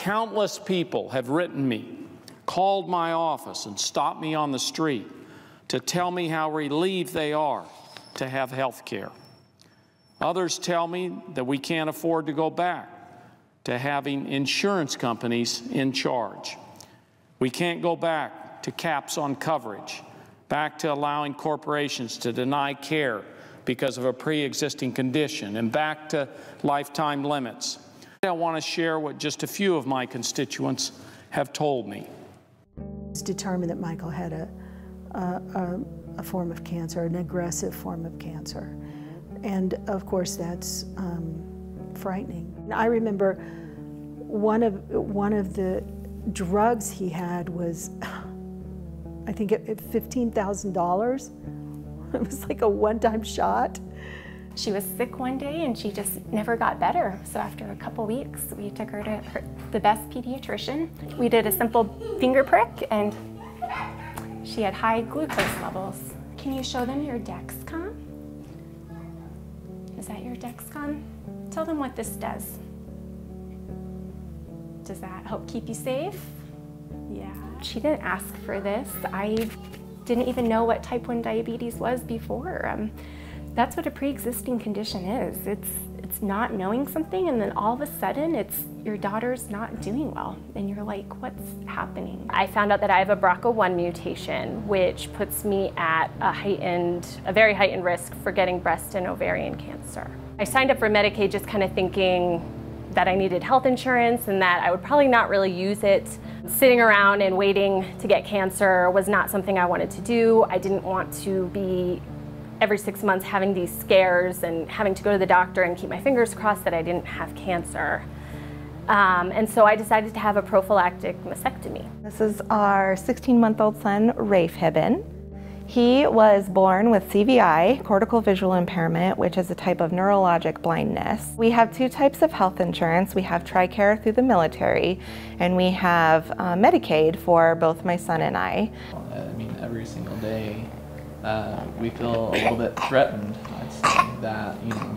Countless people have written me, called my office, and stopped me on the street to tell me how relieved they are to have health care. Others tell me that we can't afford to go back to having insurance companies in charge. We can't go back to caps on coverage, back to allowing corporations to deny care because of a pre-existing condition, and back to lifetime limits. I want to share what just a few of my constituents have told me. It's determined that Michael had a form of cancer, an aggressive form of cancer. And of course that's frightening. I remember one of the drugs he had was, I think $15,000. It was like a one-time shot. She was sick one day and she just never got better. So after a couple weeks, we took her to the best pediatrician. We did a simple finger prick and she had high glucose levels. Can you show them your Dexcom? Is that your Dexcom? Tell them what this does. Does that help keep you safe? Yeah. She didn't ask for this. I didn't even know what type 1 diabetes was before. That's what a pre-existing condition is. It's not knowing something and then all of a sudden it's your daughter's not doing well and you're like, what's happening? I found out that I have a BRCA1 mutation, which puts me at a very heightened risk for getting breast and ovarian cancer. I signed up for Medicaid just kind of thinking that I needed health insurance and that I would probably not really use it. Sitting around and waiting to get cancer was not something I wanted to do. I didn't want to be every 6 months having these scares and having to go to the doctor and keep my fingers crossed that I didn't have cancer. And so I decided to have a prophylactic mastectomy. This is our 16-month-old son, Rafe Hibben. He was born with CVI, cortical visual impairment, which is a type of neurologic blindness. We have 2 types of health insurance. We have TRICARE through the military, and we have Medicaid for both my son and I. I mean, every single day we feel a little bit threatened. I'd say that, you know,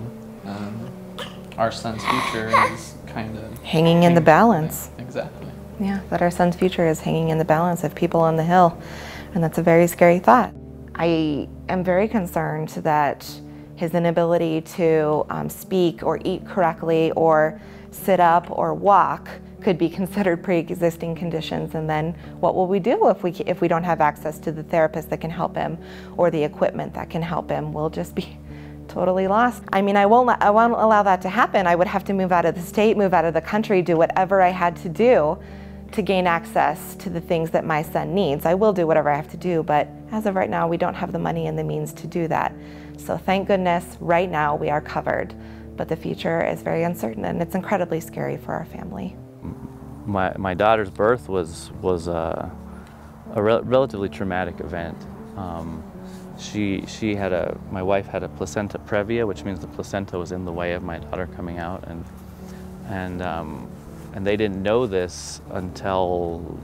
our son's future is kind of hanging in the balance. Exactly. Yeah, that our son's future is hanging in the balance of people on the Hill, and that's a very scary thought. I am very concerned that his inability to speak or eat correctly or sit up or walk could be considered pre-existing conditions, and then what will we do if we don't have access to the therapist that can help him or the equipment that can help him? We'll just be totally lost. I mean, I won't allow that to happen. I would have to move out of the state, move out of the country, do whatever I had to do to gain access to the things that my son needs. I will do whatever I have to do, but as of right now, we don't have the money and the means to do that. So thank goodness, right now we are covered, but the future is very uncertain and it's incredibly scary for our family. My daughter's birth was a relatively traumatic event. My wife had a placenta previa, which means the placenta was in the way of my daughter coming out, and they didn't know this until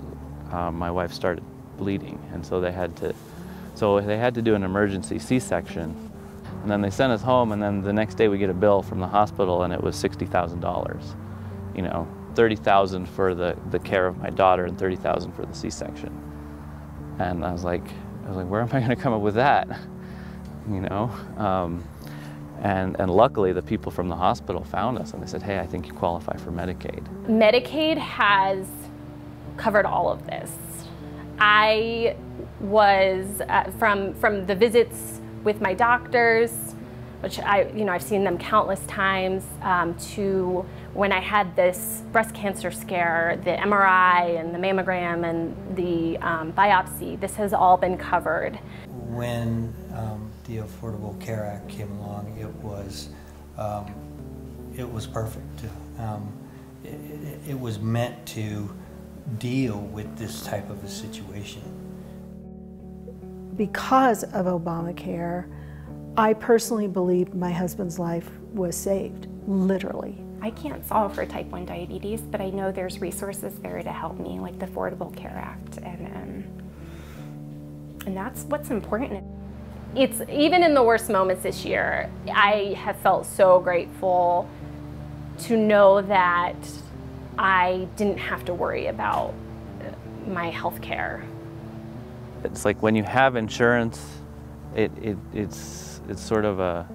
my wife started bleeding, and so they had to do an emergency C-section, and then they sent us home, and then the next day we get a bill from the hospital, and it was $60,000. You know, $30,000 for the care of my daughter and $30,000 for the C-section, and I was like, where am I going to come up with that? You know. And luckily, the people from the hospital found us and they said, hey, I think you qualify for Medicaid. Medicaid has covered all of this. I was, from the visits with my doctors, which I've seen them countless times, to when I had this breast cancer scare, the MRI and the mammogram and the biopsy, this has all been covered. When the Affordable Care Act came along, it was perfect. It was meant to deal with this type of a situation. Because of Obamacare, I personally believe my husband's life was saved, literally. I can't solve for type 1 diabetes, but I know there's resources there to help me, like the Affordable Care Act, and that's what's important. It's even in the worst moments this year, I have felt so grateful to know that I didn't have to worry about my health care. It's like when you have insurance, it's sort of a,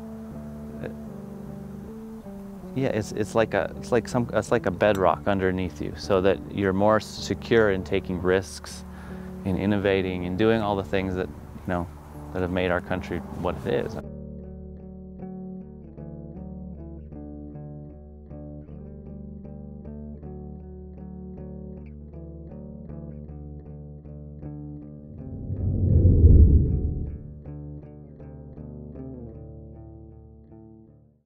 yeah, it's like a bedrock underneath you, so that you're more secure in taking risks, in innovating, in doing all the things that, that have made our country what it is.